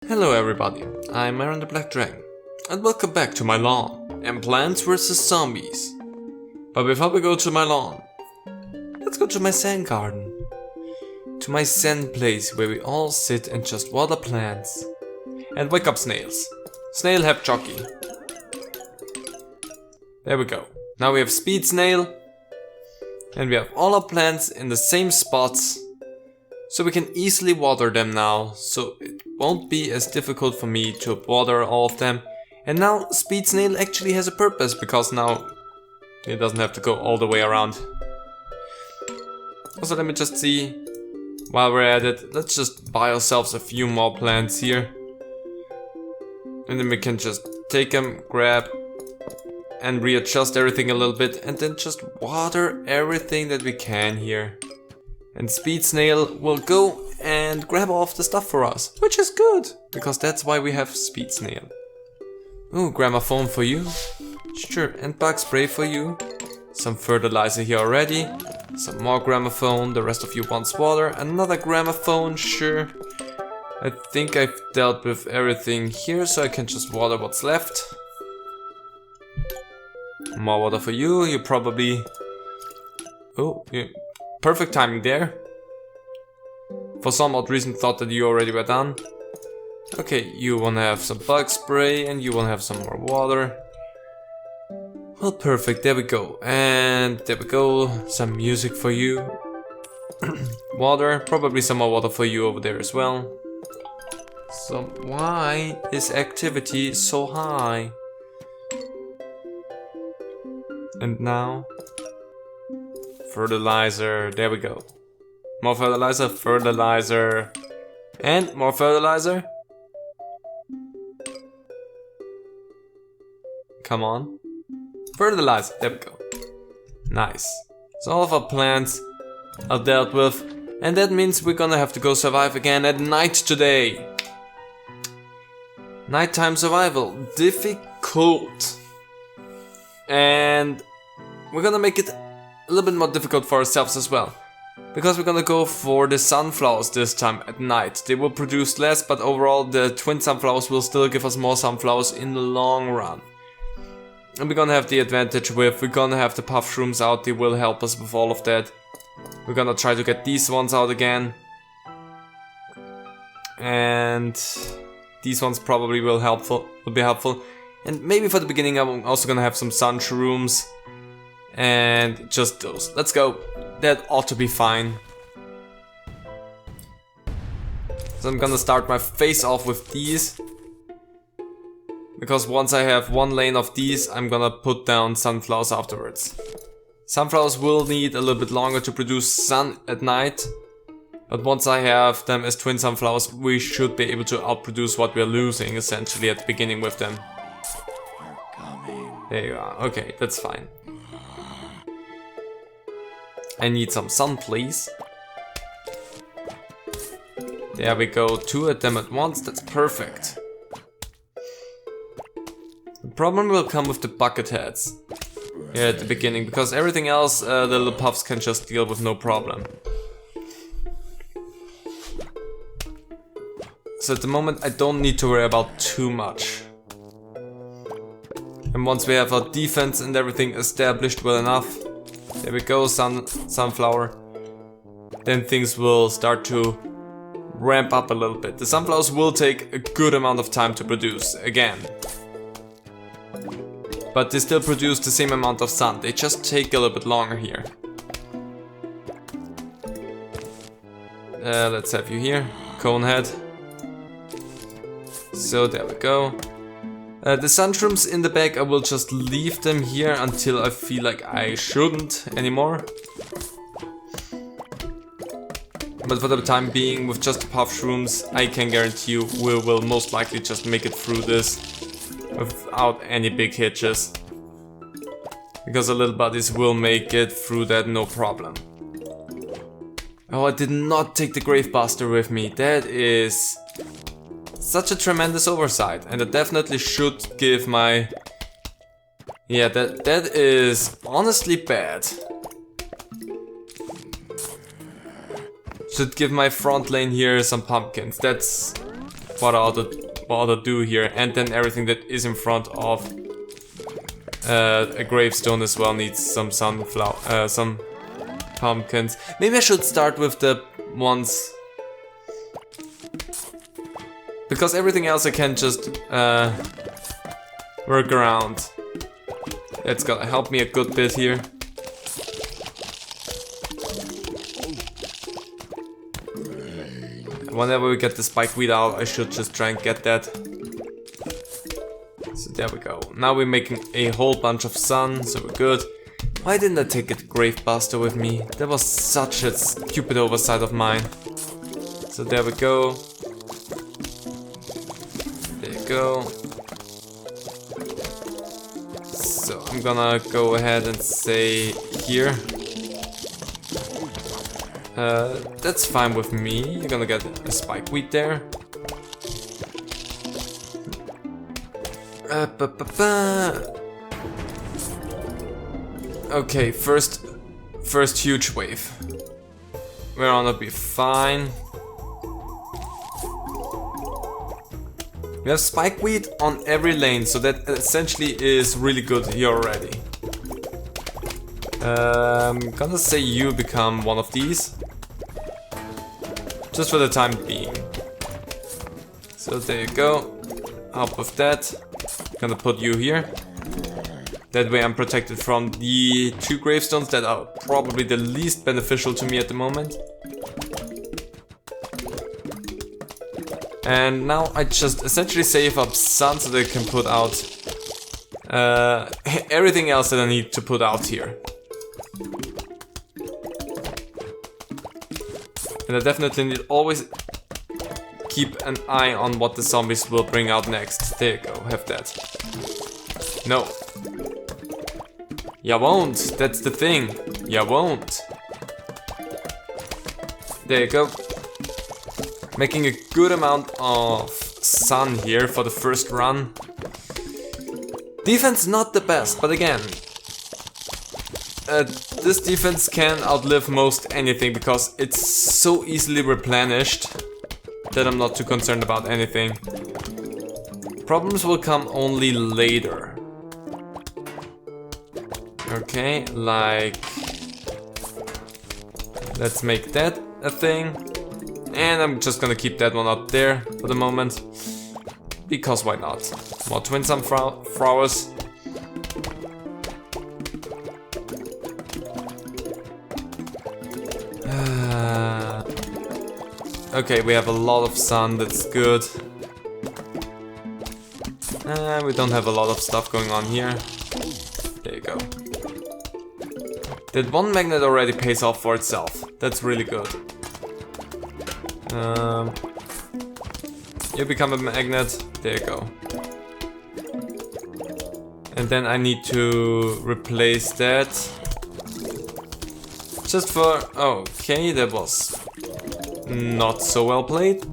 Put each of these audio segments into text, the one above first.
Hello everybody, I'm Aaron the Black Dragon, and welcome back to my lawn and Plants vs Zombies. But before we go to my lawn, let's go to my sand garden. To my sand place where we all sit and just water plants. And wake up snails. Snail have jockey. There we go. Now we have speed snail. And we have all our plants in the same spots. So we can easily water them now. So it won't be as difficult for me to water all of them. And now speed snail actually has a purpose, because now it doesn't have to go all the way around. Also, let me just see, while we're at it, let's just buy ourselves a few more plants here. And then we can just take them, grab, and readjust everything a little bit, and then just water everything that we can here. And speed snail will go and grab all of the stuff for us, which is good, because that's why we have speed snail. Ooh, gramophone for you. Sure, and bug spray for you. Some fertilizer here already. Some more gramophone, the rest of you wants water. Another gramophone, sure. I think I've dealt with everything here, so I can just water what's left. More water for you, you probably... Oh, yeah. Perfect timing there. For some odd reason thought that you already were done. Okay, you wanna have some bug spray and you wanna have some more water. Well, perfect, there we go. And there we go, some music for you. Water, probably some more water for you over there as well. So why is activity so high? And now... fertilizer, there we go. More fertilizer, fertilizer, and more fertilizer. Come on. Fertilizer, there we go. Nice. So all of our plants are dealt with, and that means we're gonna have to go survive again at night today. Nighttime survival, difficult. And we're gonna make it a little bit more difficult for ourselves as well, because we're gonna go for the sunflowers this time at night. They will produce less, but overall the twin sunflowers will still give us more sunflowers in the long run. And we're gonna have the advantage with, we're gonna have the Puffshrooms out, they will help us with all of that. We're gonna try to get these ones out again. And these ones probably will be helpful. And maybe for the beginning I'm also gonna have some Puffshrooms. And just those. Let's go. That ought to be fine. So I'm gonna start my face off with these. Because once I have one lane of these, I'm gonna put down sunflowers afterwards. Sunflowers will need a little bit longer to produce sun at night. But once I have them as twin sunflowers, we should be able to outproduce what we're losing essentially at the beginning with them. There you are. Okay, that's fine. I need some sun, please. There we go, 2 at them at once, that's perfect. The problem will come with the bucket heads here at the beginning, because everything else the little puffs can just deal with no problem. So at the moment I don't need to worry about too much. And once we have our defense and everything established well enough, there we go, sunflower. Then things will start to ramp up a little bit. The sunflowers will take a good amount of time to produce, again. But they still produce the same amount of sun, they just take a little bit longer here. Let's have you here, cone head. So there we go. The Puffshrooms in the back, I will just leave them here until I feel like I shouldn't anymore. But for the time being, with just the Puffshrooms, I can guarantee you we will most likely just make it through this without any big hitches. Because the little buddies will make it through that no problem. Oh, I did not take the Gravebuster with me. That is... such a tremendous oversight, and it definitely should give my... yeah, that is honestly bad. Should give my front lane here some pumpkins. That's what I ought to do here. And then everything that is in front of a gravestone as well needs some sunflower, some pumpkins. Maybe I should start with the ones, because everything else I can just work around. That's gonna help me a good bit here. Whenever we get the spikeweed out, I should just try and get that. So there we go. Now we're making a whole bunch of sun, so we're good. Why didn't I take a grave buster with me? That was such a stupid oversight of mine. So there we go. There you go. So I'm gonna go ahead and say here. That's fine with me. You're gonna get a spikeweed there. Okay, first huge wave. We're gonna be fine. We have spikeweed on every lane, so that essentially is really good here already. I'm gonna say you become one of these. Just for the time being. So there you go. Up with that. Gonna put you here. That way I'm protected from the 2 gravestones that are probably the least beneficial to me at the moment. And now I just essentially save up sun so that I can put out everything else that I need to put out here. And I definitely need always keep an eye on what the zombies will bring out next. There you go, have that. No. Ya won't, that's the thing. Ya won't. There you go. Making a good amount of sun here for the first run. Defense not the best, but again, this defense can outlive most anything because it's so easily replenished that I'm not too concerned about anything. Problems will come only later. Okay, like, let's make that a thing. And I'm just gonna keep that one up there for the moment. Because why not? More twin sunflowers. Okay, we have a lot of sun, that's good. We don't have a lot of stuff going on here. There you go. That one magnet already pays off for itself. That's really good. You become a magnet. There you go. And then I need to replace that. Just for... Okay, that was not so well played.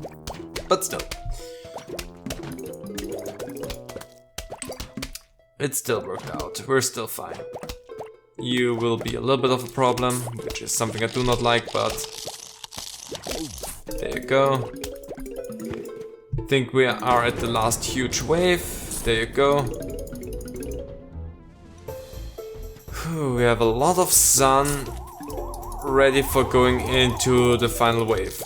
But still. It still worked out. We're still fine. You will be a little bit of a problem, which is something I do not like, but... There you go. I think we are at the last huge wave. There you go. Whew, we have a lot of sun ready for going into the final wave.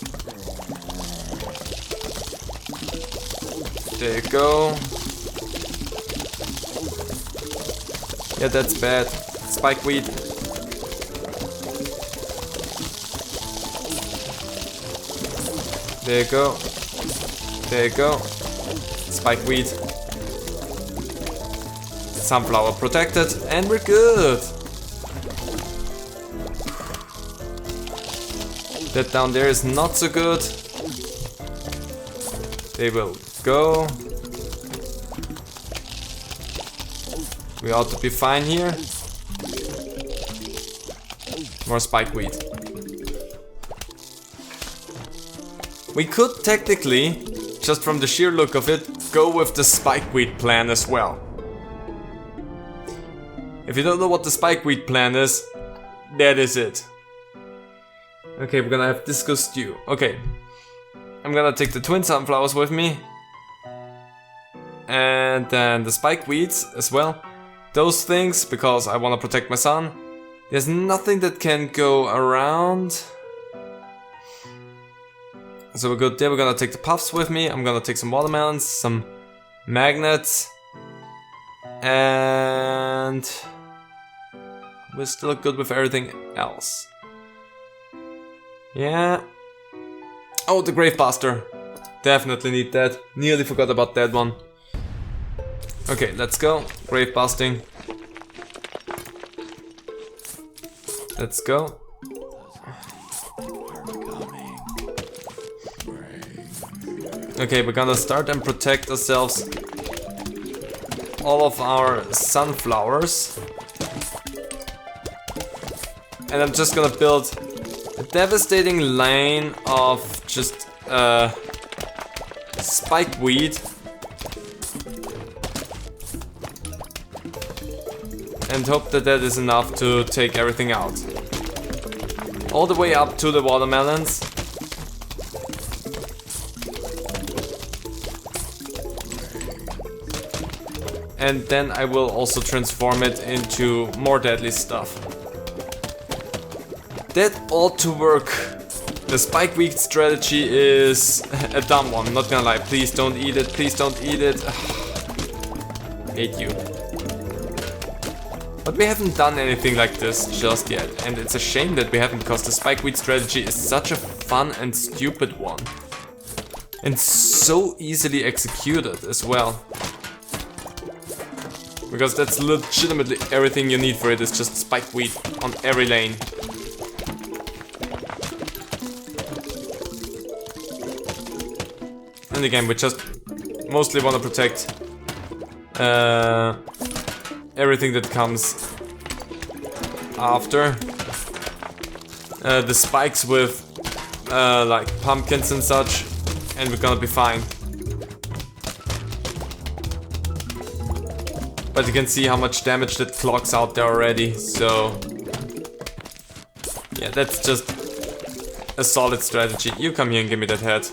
There you go. Yeah, that's bad. Spikeweed. There you go. There you go. Spikeweed. Sunflower protected, and we're good. That down there is not so good. They will go. We ought to be fine here. More spikeweed. We could technically, just from the sheer look of it, go with the spikeweed plan as well. If you don't know what the spikeweed plan is, that is it. Okay, we're gonna have disco stew. Okay. I'm gonna take the twin sunflowers with me. And then the spike weeds as well. Those things, because I want to protect my son. There's nothing that can go around. So we're good there. We're gonna take the puffs with me. I'm gonna take some watermelons, some magnets. And we're still good with everything else. Yeah. Oh, the Gravebuster. Definitely need that. Nearly forgot about that one. Okay, let's go. Grave busting. Let's go. Okay, we're gonna start and protect ourselves. All of our sunflowers. And I'm just gonna build a devastating lane of just spikeweed. And hope that that is enough to take everything out. All the way up to the watermelons. And then I will also transform it into more deadly stuff. That ought to work. The spikeweed strategy is a dumb one, not gonna lie. Please don't eat it, please don't eat it. Hate you. But we haven't done anything like this just yet, and it's a shame that we haven't, because the spikeweed strategy is such a fun and stupid one. And so easily executed as well. Because that's legitimately everything you need for it, is just spikeweed on every lane. And again, we just mostly want to protect everything that comes after. The spikes with like pumpkins and such, and we're gonna be fine. But you can see how much damage that clocks out there already, so yeah, that's just a solid strategy. You come here and give me that head.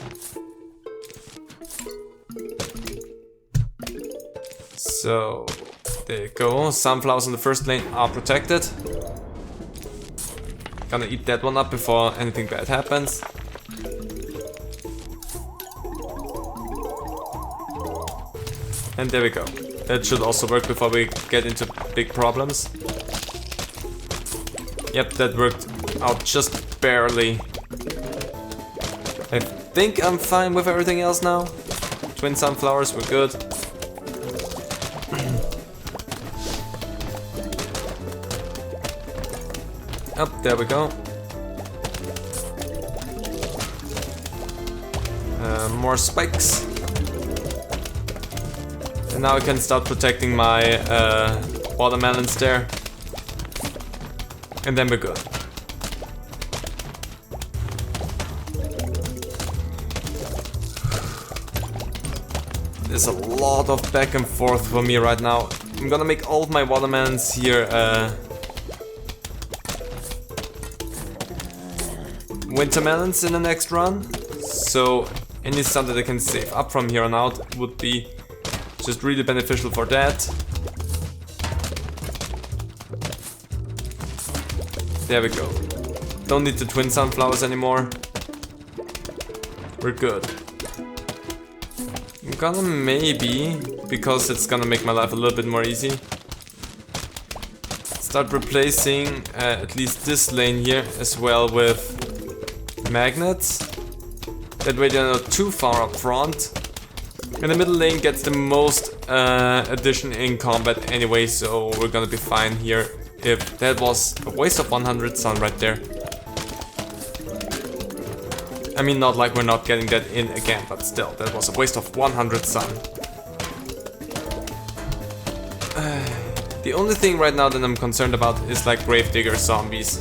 So there you go. Sunflowers in the first lane are protected. Gonna eat that one up before anything bad happens. And there we go. That should also work before we get into big problems. Yep, that worked out just barely. I think I'm fine with everything else now. Twin sunflowers, we're good. Up, there we go. More spikes. And now I can start protecting my watermelons there. And then we're good. There's a lot of back and forth for me right now. I'm gonna make all of my watermelons here winter melons in the next run. So any sun that I can save up from here on out would be just really beneficial for that. There we go. Don't need the twin sunflowers anymore. We're good. I'm gonna maybe, because it's gonna make my life a little bit more easy, start replacing at least this lane here as well with magnets. That way they're not too far up front. And the middle lane gets the most addition in combat anyway, so we're gonna be fine here. If that was a waste of 100 sun right there. I mean, not like we're not getting that in again, but still, that was a waste of 100 sun. The only thing right now that I'm concerned about is like gravedigger zombies.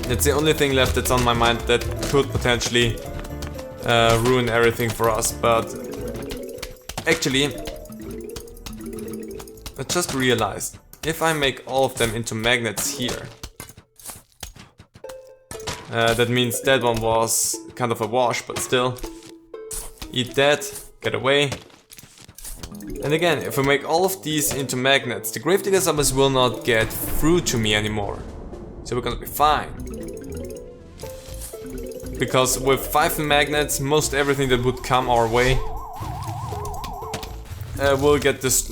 That's the only thing left that's on my mind that could potentially ruin everything for us, but actually, I just realized, if I make all of them into magnets here, that means that one was kind of a wash, but still. Eat that, get away. And again, if we make all of these into magnets, the Gravedigger zombies will not get through to me anymore. So we're gonna be fine. Because with 5 magnets, most everything that would come our way will get its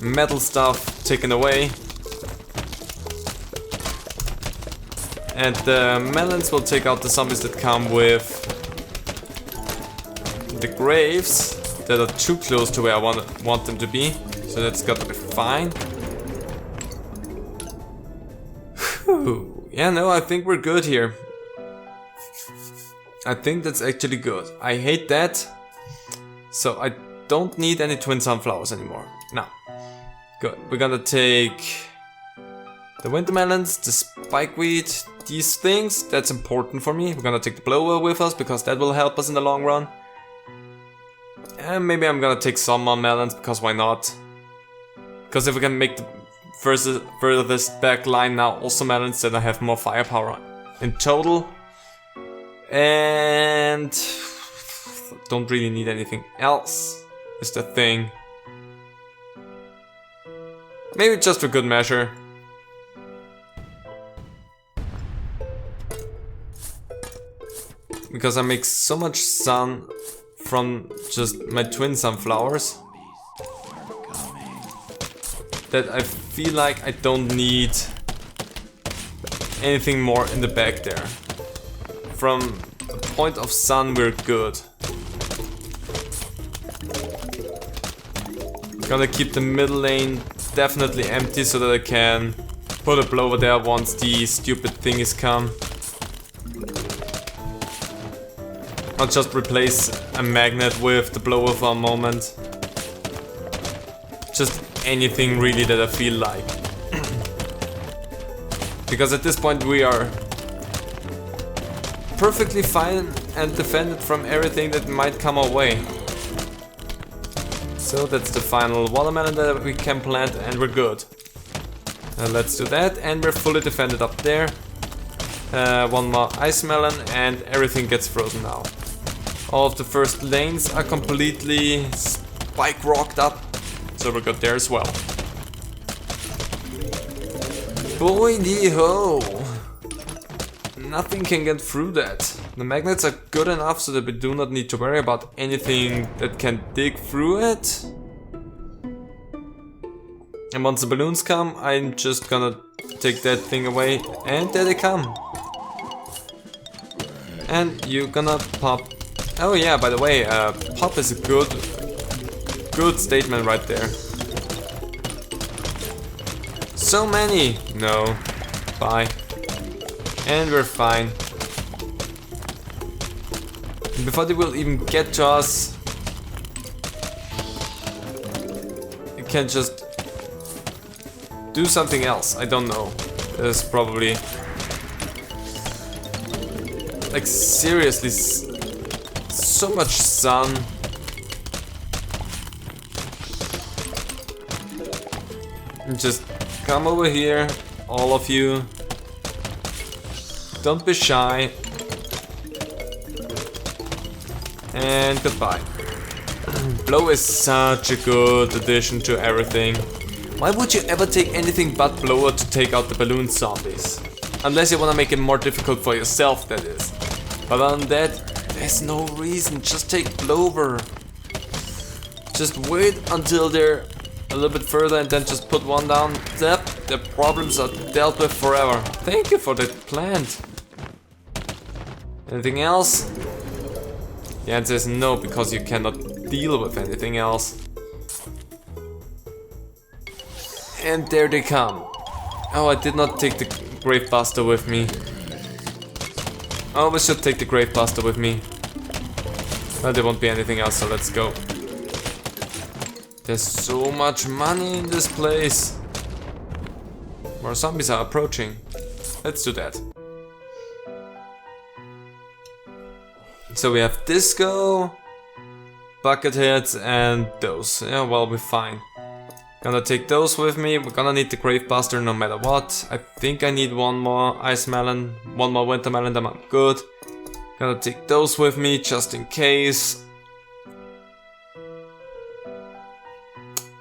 metal stuff taken away. And the melons will take out the zombies that come with the graves that are too close to where I want them to be. So that's gotta be fine. Whew. Yeah, no, I think we're good here. I think that's actually good. I hate that. So I don't need any twin sunflowers anymore. No. Good. We're gonna take the winter melons, the spikeweed, these things. That's important for me. We're gonna take the blower with us because that will help us in the long run. And maybe I'm gonna take some more melons because why not? Because if we can make the furthest back line now also melons, then I have more firepower in total. And don't really need anything else is the thing. Maybe just for good measure. Because I make so much sun from just my twin sunflowers that I feel like I don't need anything more in the back there. From the point of sun, we're good. Gonna keep the middle lane definitely empty so that I can put a blower there once the stupid thingies come. I'll just replace a magnet with the blower for a moment. Just anything really that I feel like. Because at this point we are perfectly fine and defended from everything that might come our way. So that's the final watermelon that we can plant and we're good. Let's do that and we're fully defended up there. One more ice melon and everything gets frozen now. All of the first lanes are completely spike rocked up, so we're good there as well. Boy dee ho! Nothing can get through that. The magnets are good enough so that we do not need to worry about anything that can dig through it. And once the balloons come, I'm just gonna take that thing away, and there they come. And you're gonna pop. Oh yeah, by the way, pop is a good statement right there. So many! No. Bye. And we're fine. Before they will even get to us, you can just do something else. I don't know. There's probably like seriously so much sun. And just come over here, all of you. Don't be shy. And goodbye. Blow is such a good addition to everything. Why would you ever take anything but blower to take out the balloon zombies? Unless you wanna make it more difficult for yourself, that is. But other than that, there's no reason, just take blower. Just wait until they're a little bit further and then just put one down. Zap, the problems are dealt with forever. Thank you for that plant. Anything else? The answer is no, because you cannot deal with anything else. And there they come. Oh, I did not take the Gravebuster with me. I always should take the Gravebuster with me. Well, there won't be anything else, so let's go. There's so much money in this place. More zombies are approaching. Let's do that. So we have disco, bucket heads, and those. Yeah, well, we're fine. Gonna take those with me. We're gonna need the Gravebuster no matter what. I think I need one more ice melon, one more winter melon, then I'm good. Gonna take those with me just in case.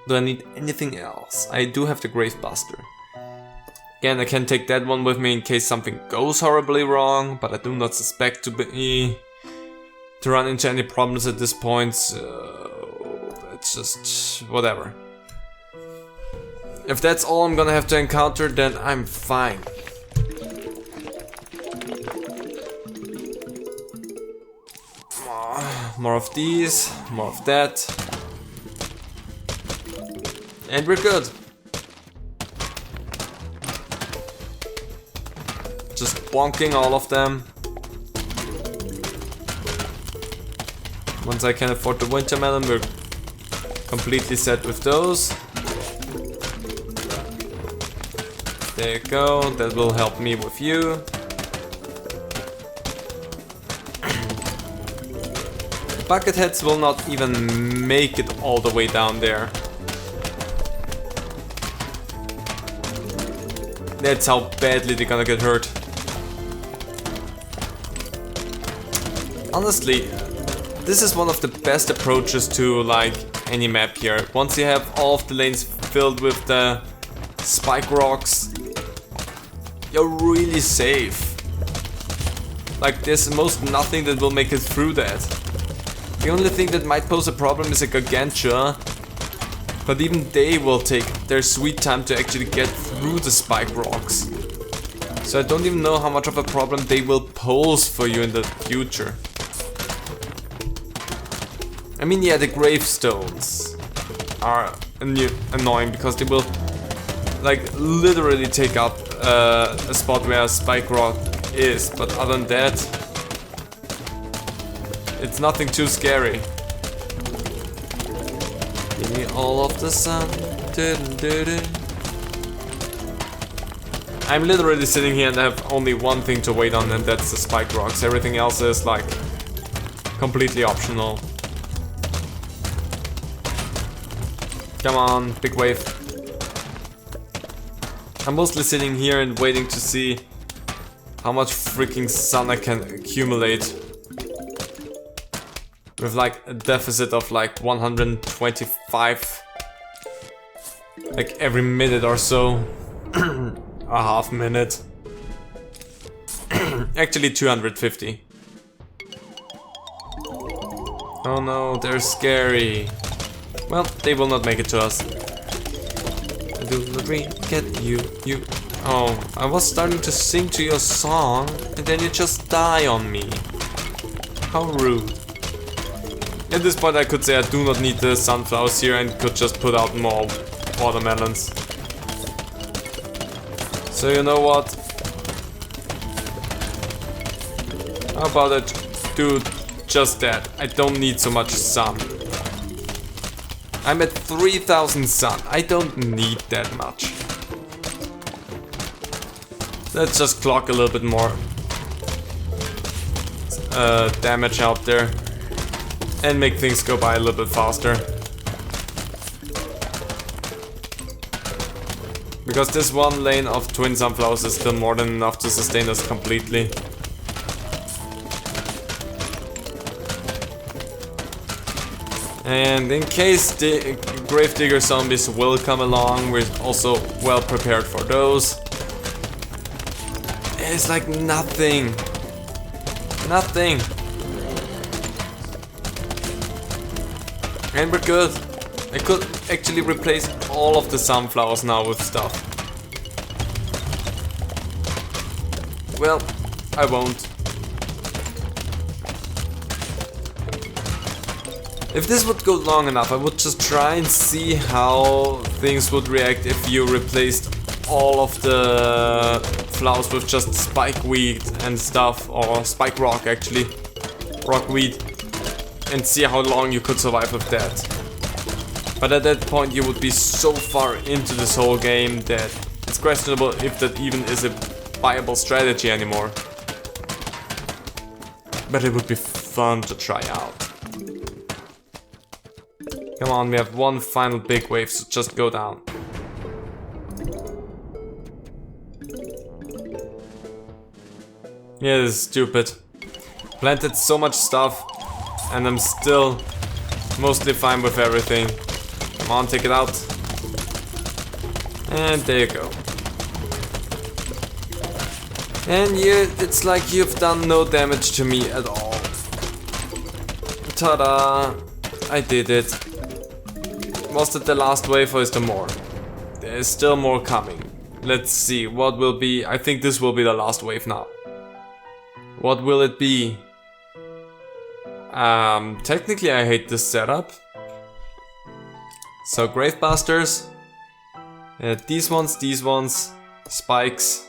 Do I need anything else? I do have the Gravebuster. Again, I can take that one with me in case something goes horribly wrong, but I do not suspect to run into any problems at this point, so it's just whatever. If that's all I'm gonna have to encounter, then I'm fine. More of these, more of that. And we're good. Just bonking all of them. Once I can afford the winter melon, we're completely set with those. There you go, that will help me with you. Bucket heads will not even make it all the way down there. That's how badly they're gonna get hurt. Honestly, this is one of the best approaches to like any map here. Once you have all of the lanes filled with the spike rocks, you're really safe. Like there's most nothing that will make it through that. The only thing that might pose a problem is a Gargantua, but even they will take their sweet time to actually get through the spike rocks. So I don't even know how much of a problem they will pose for you in the future. I mean, yeah, the gravestones are annoying because they will like literally take up a spot where a spike rock is, but other than that, it's nothing too scary. Give me all of the sun. I'm literally sitting here and I have only one thing to wait on, and that's the spike rocks. Everything else is like completely optional. Come on, big wave. I'm mostly sitting here and waiting to see how much freaking sun I can accumulate. With like a deficit of like 125 like every minute or so. A half minute. Actually 250. Oh no, they're scary. Well, they will not make it to us. I do not get you. Oh, I was starting to sing to your song and then you just die on me. How rude. At this point I could say I do not need the sunflowers here and could just put out more watermelons. So you know what? How about I do just that? I don't need so much sun. I'm at 3000 sun. I don't need that much. Let's just clock a little bit more damage out there and make things go by a little bit faster. Because this one lane of twin sunflowers is still more than enough to sustain us completely. And in case the gravedigger zombies will come along, we're also well prepared for those. It's like nothing. Nothing. And we're good. I could actually replace all of the sunflowers now with stuff. Well, I won't. If this would go long enough, I would just try and see how things would react if you replaced all of the flowers with just spikeweed and stuff, or spike rock actually, rockweed, and see how long you could survive with that. But at that point you would be so far into this whole game that it's questionable if that even is a viable strategy anymore. But it would be fun to try out. Come on, we have one final big wave, so just go down. Yeah, this is stupid. Planted so much stuff, and I'm still mostly fine with everything. Come on, take it out. And there you go. And it's like you've done no damage to me at all. Ta-da! I did it. Was it the last wave or is there more? There's still more coming. Let's see, what will be... I think this will be the last wave now. What will it be? Technically I hate this setup. So Gravebusters. These ones, spikes.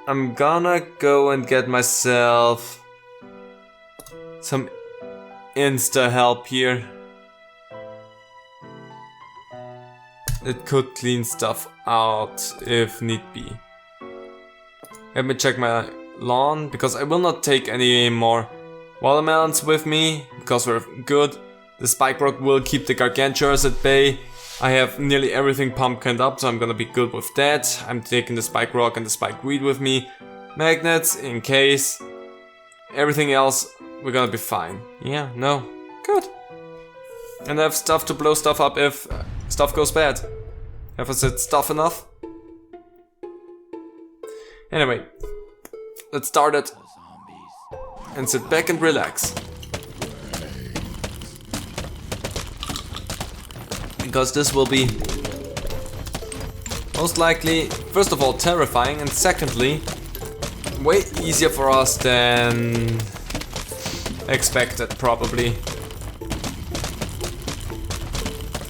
I'm gonna go and get myself some insta help here. It could clean stuff out if need be. Let me check my lawn, because I will not take any more watermelons with me, because we're good. The spike rock will keep the gargantuars at bay. I have nearly everything pumpkined up, so I'm gonna be good with that. I'm taking the spike rock and the spike weed with me. Magnets in case. Everything else, we're gonna be fine. Yeah, no, good. And I have stuff to blow stuff up if stuff goes bad. Have I said stuff enough? Anyway, let's start it. And sit back and relax. Because this will be most likely, first of all, terrifying, and secondly, way easier for us than expected, probably.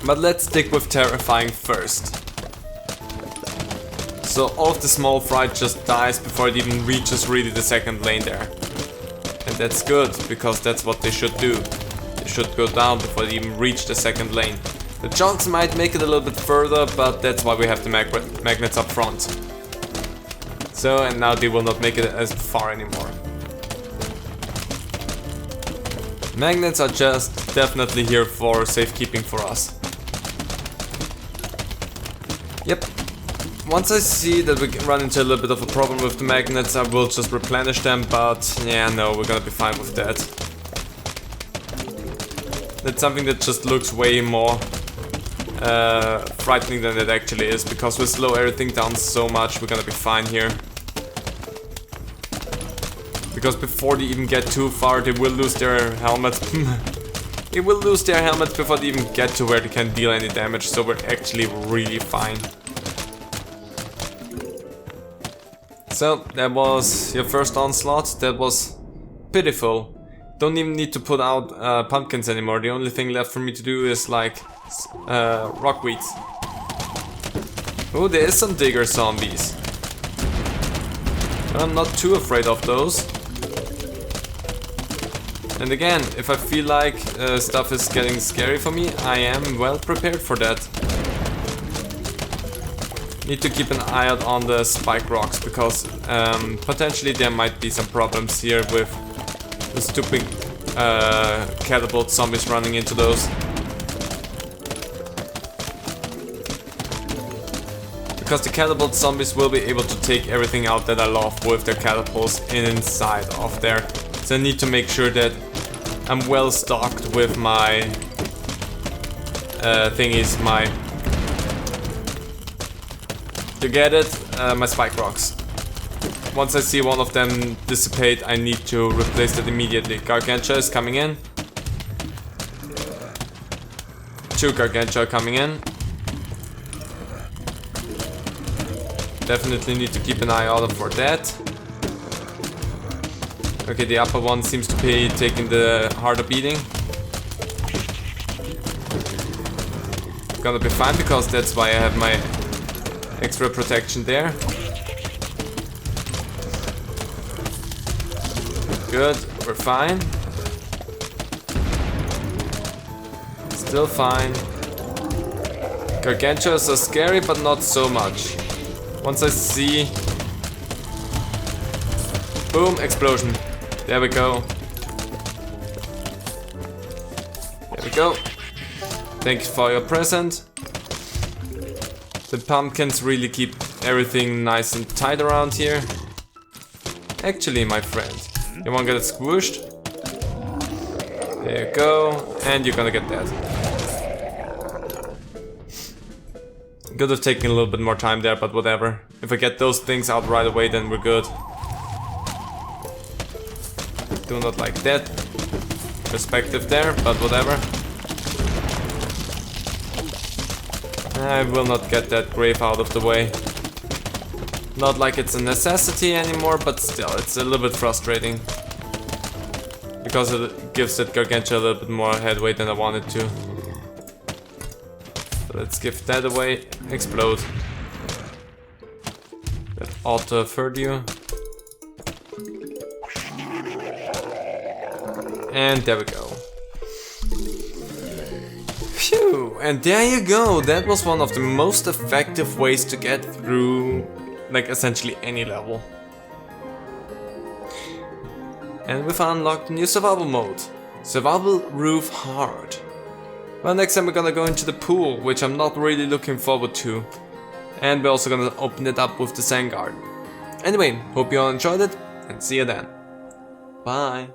But let's stick with terrifying first. So all of the small fry just dies before it even reaches really the second lane there. And that's good, because that's what they should do. They should go down before they even reach the second lane. The chunks might make it a little bit further, but that's why we have the magnets up front. So, and now they will not make it as far anymore. Magnets are just definitely here for safekeeping for us. Yep. Once I see that we run into a little bit of a problem with the magnets, I will just replenish them, but yeah, no, we're gonna be fine with that. That's something that just looks way more frightening than it actually is, because we slow everything down so much, we're gonna be fine here. Because before they even get too far, they will lose their helmets. They will lose their helmets before they even get to where they can deal any damage, so we're actually really fine. So, that was your first onslaught. That was pitiful. Don't even need to put out pumpkins anymore. The only thing left for me to do is like rockweeds. Oh, there is some digger zombies. But I'm not too afraid of those. And again, if I feel like stuff is getting scary for me, I am well prepared for that. Need to keep an eye out on the spike rocks, because potentially there might be some problems here with the stupid catapult zombies running into those. Because the catapult zombies will be able to take everything out that I love with their catapults inside of there. So I need to make sure that I'm well stocked with my thingies, my spike rocks. Once I see one of them dissipate, I need to replace it immediately. Gargantua is coming in. 2 Gargantua coming in. Definitely need to keep an eye out for that. Okay, the upper one seems to be taking the harder beating. Gonna be fine, because that's why I have my extra protection there. Good, we're fine. Still fine. Gargantuas are scary, but not so much. Once I see... Boom, explosion. There we go. There we go. Thank you for your present. The pumpkins really keep everything nice and tight around here. Actually, my friend, you wanna get it squished? There you go, and you're gonna get that. Could have taken a little bit more time there, but whatever. If I get those things out right away, then we're good. Do not like that perspective there, but whatever. I will not get that grave out of the way. Not like it's a necessity anymore, but still, it's a little bit frustrating. Because it gives that Gargantua a little bit more headway than I wanted to. So let's give that away. Explode. That ought to have hurt you. And there we go. Phew! And there you go! That was one of the most effective ways to get through, like, essentially any level. And we've unlocked a new survival mode. Survival Roof Hard. Well, next time we're gonna go into the pool, which I'm not really looking forward to. And we're also gonna open it up with the sand garden. Anyway, hope you all enjoyed it, and see you then. Bye.